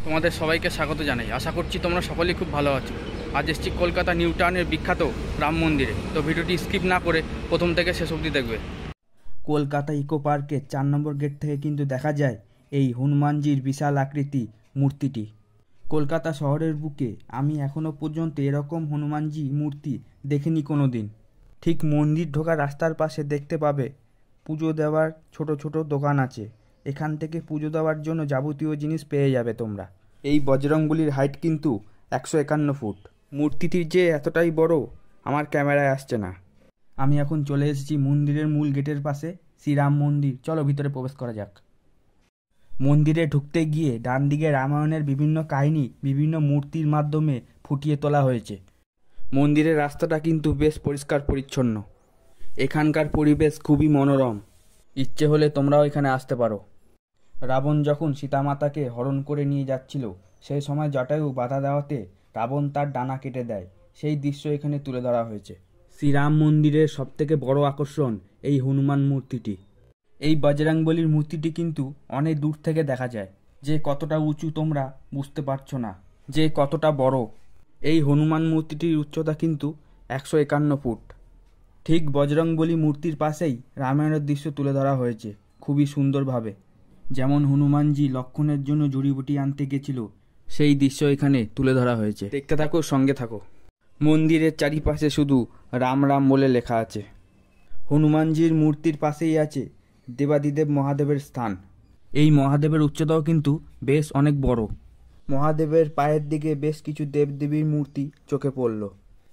তোমাদের সবাইকে স্বাগত জানাই। আশা করছি তোমরা সকলেই খুব ভালো আছো। আজ এসেছি কলকাতা নিউ টাউনের বিখ্যাত রাম মন্দিরে। তো ভিডিওটি স্কিপ না করে প্রথম থেকে শেষ অবধি দেখবে। কলকাতা ইকো পার্কের 4 নম্বর গেট থেকে কিন্তু দেখা যায় এই হনুমানজির বিশাল আকৃতি মূর্তিটি। কলকাতা শহরের বুকে আমি এখনও পর্যন্ত এরকম হনুমানজি মূর্তি দেখিনি কোনো দিন। ঠিক মন্দির ঢোকার রাস্তার পাশে দেখতে পাবে পুজো দেওয়ার ছোট ছোট দোকান আছে। এখান থেকে পুজো দেওয়ার জন্য যাবতীয় জিনিস পেয়ে যাবে তোমরা। এই বজরংবলীর হাইট কিন্তু 151 ফুট। মূর্তিটির যে এতটাই বড় আমার ক্যামেরায় আসছে না। আমি এখন চলে এসেছি মন্দিরের মূল গেটের পাশে, শ্রীরাম মন্দির। চলো ভিতরে প্রবেশ করা যাক। মন্দিরে ঢুকতে গিয়ে ডান দিকে রামায়ণের বিভিন্ন কাহিনী বিভিন্ন মূর্তির মাধ্যমে ফুটিয়ে তোলা হয়েছে। মন্দিরের রাস্তাটা কিন্তু বেশ পরিষ্কার পরিচ্ছন্ন। এখানকার পরিবেশ খুবই মনোরম। ইচ্ছে হলে তোমরাও এখানে আসতে পারো। রাবণ যখন সীতামাতাকে হরণ করে নিয়ে যাচ্ছিল সেই সময় জটায়ু বাধা দেওয়াতে রাবণ তার ডানা কেটে দেয়, সেই দৃশ্য এখানে তুলে ধরা হয়েছে। শ্রীরাম মন্দিরের সবথেকে বড় আকর্ষণ এই হনুমান মূর্তিটি। এই বজরংবলীর মূর্তিটি কিন্তু অনেক দূর থেকে দেখা যায়। যে কতটা উঁচু তোমরা বুঝতে পারছো না, যে কতটা বড়। এই হনুমান মূর্তিটির উচ্চতা কিন্তু 151 ফুট। ঠিক বজরংবলী মূর্তির পাশেই রামায়ণের দৃশ্য তুলে ধরা হয়েছে খুবই সুন্দরভাবে। যেমন হনুমানজি লক্ষণের জন্য জড়িবুটি আনতে গেছিল, সেই দৃশ্য এখানে তুলে ধরা হয়েছে। দেখতে থাকো, সঙ্গে থাকো। মন্দিরের চারিপাশে শুধু রাম রাম বলে লেখা আছে। হনুমানজির মূর্তির পাশেই আছে দেবাদিদেব মহাদেবের স্থান। এই মহাদেবের উচ্চতাও কিন্তু বেশ অনেক বড়। মহাদেবের পায়ের দিকে বেশ কিছু দেবদেবীর মূর্তি চোখে পড়ল।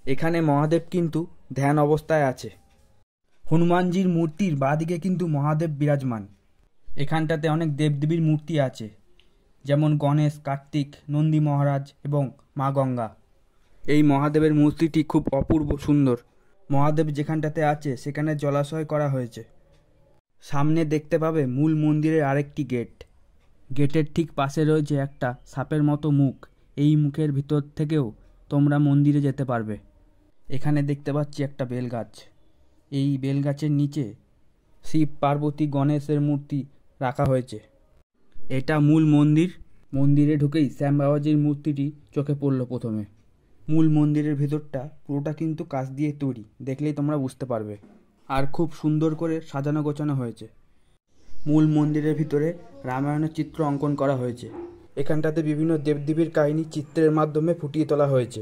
এখানে মহাদেব কিন্তু ধ্যান অবস্থায় আছে। হনুমানজির মূর্তির বাঁদিকে কিন্তু মহাদেব বিরাজমান। এখানটাতে অনেক দেবদেবীর মূর্তি আছে, যেমন গণেশ, কার্তিক, নন্দী মহারাজ এবং মা গঙ্গা। এই মহাদেবের মূর্তিটি খুব অপূর্ব সুন্দর। মহাদেব যেখানটাতে আছে সেখানে জলাশয় করা হয়েছে। সামনে দেখতে পাবে মূল মন্দিরের আরেকটি গেট। গেটের ঠিক পাশে রয়েছে একটা সাপের মতো মুখ। এই মুখের ভিতর থেকেও তোমরা মন্দিরে যেতে পারবে। এখানে দেখতে পাচ্ছি একটা বেলগাছ। এই বেলগাছের নিচে শিব, পার্বতী, গণেশের মূর্তি রাখা হয়েছে। এটা মূল মন্দির। মন্দিরে ঢুকেই শ্যাম বাবাজির মূর্তিটি চোখে পড়ল প্রথমে। মূল মন্দিরের ভেতরটা পুরোটা কিন্তু কাঁচ দিয়ে তৈরি, দেখলেই তোমরা বুঝতে পারবে। আর খুব সুন্দর করে সাজানো গোছানো হয়েছে। মূল মন্দিরের ভিতরে রামায়ণের চিত্র অঙ্কন করা হয়েছে। এখানটাতে বিভিন্ন দেবদেবীর কাহিনী চিত্রের মাধ্যমে ফুটিয়ে তোলা হয়েছে।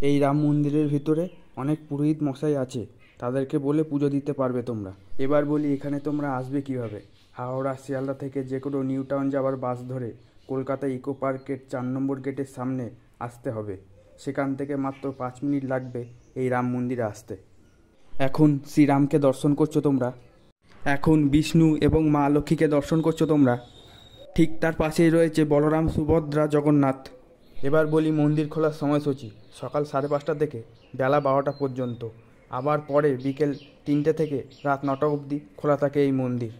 এই রাম মন্দিরের ভিতরে অনেক পুরোহিত মশাই আছে, তাদেরকে বলে পুজো দিতে পারবে তোমরা। এবার বলি এখানে তোমরা আসবে কিভাবে। হাওড়া শিয়ালদা থেকে যে কোনো নিউ টাউন যাওয়ার বাস ধরে কলকাতা ইকো পার্কের 4 নম্বর গেটের সামনে আসতে হবে। সেখান থেকে মাত্র 5 মিনিট লাগবে এই রাম মন্দিরে আসতে। এখন শ্রীরামকে দর্শন করছো তোমরা, এখন বিষ্ণু এবং মা লক্ষ্মীকে দর্শন করছো তোমরা। ঠিক তার পাশেই রয়েছে বলরাম, সুভদ্রা, জগন্নাথ। এবার বলি মন্দির খোলার সময়সূচি। সকাল 5:30 থেকে বেলা 12টা পর্যন্ত। আবার পরে বিকেল 3টে থেকে রাত 9টা অবধি খোলা থাকে এই মন্দির।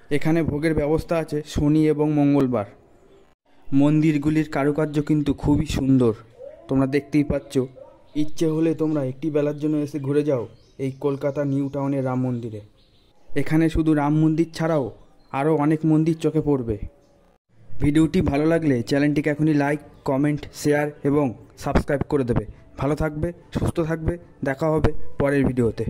এখানে ভোগের ব্যবস্থা আছে শনি এবং মঙ্গলবার। মন্দিরগুলির কারুকার্য কিন্তু খুবই সুন্দর, তোমরা দেখতেই পাচ্ছ। ইচ্ছে হলে তোমরা একটি বেলার জন্য এসে ঘুরে যাও এই কলকাতা নিউ টাউনের রাম মন্দিরে। এখানে শুধু রাম মন্দির ছাড়াও আরও অনেক মন্দির চোখে পড়বে। ভিডিওটি ভালো লাগলে চ্যানেলটিকে এখনই লাইক, কমেন্ট, শেয়ার এবং সাবস্ক্রাইব করে দেবে। ভালো থাকবে, সুস্থ থাকবে। দেখা হবে পরের ভিডিওতে।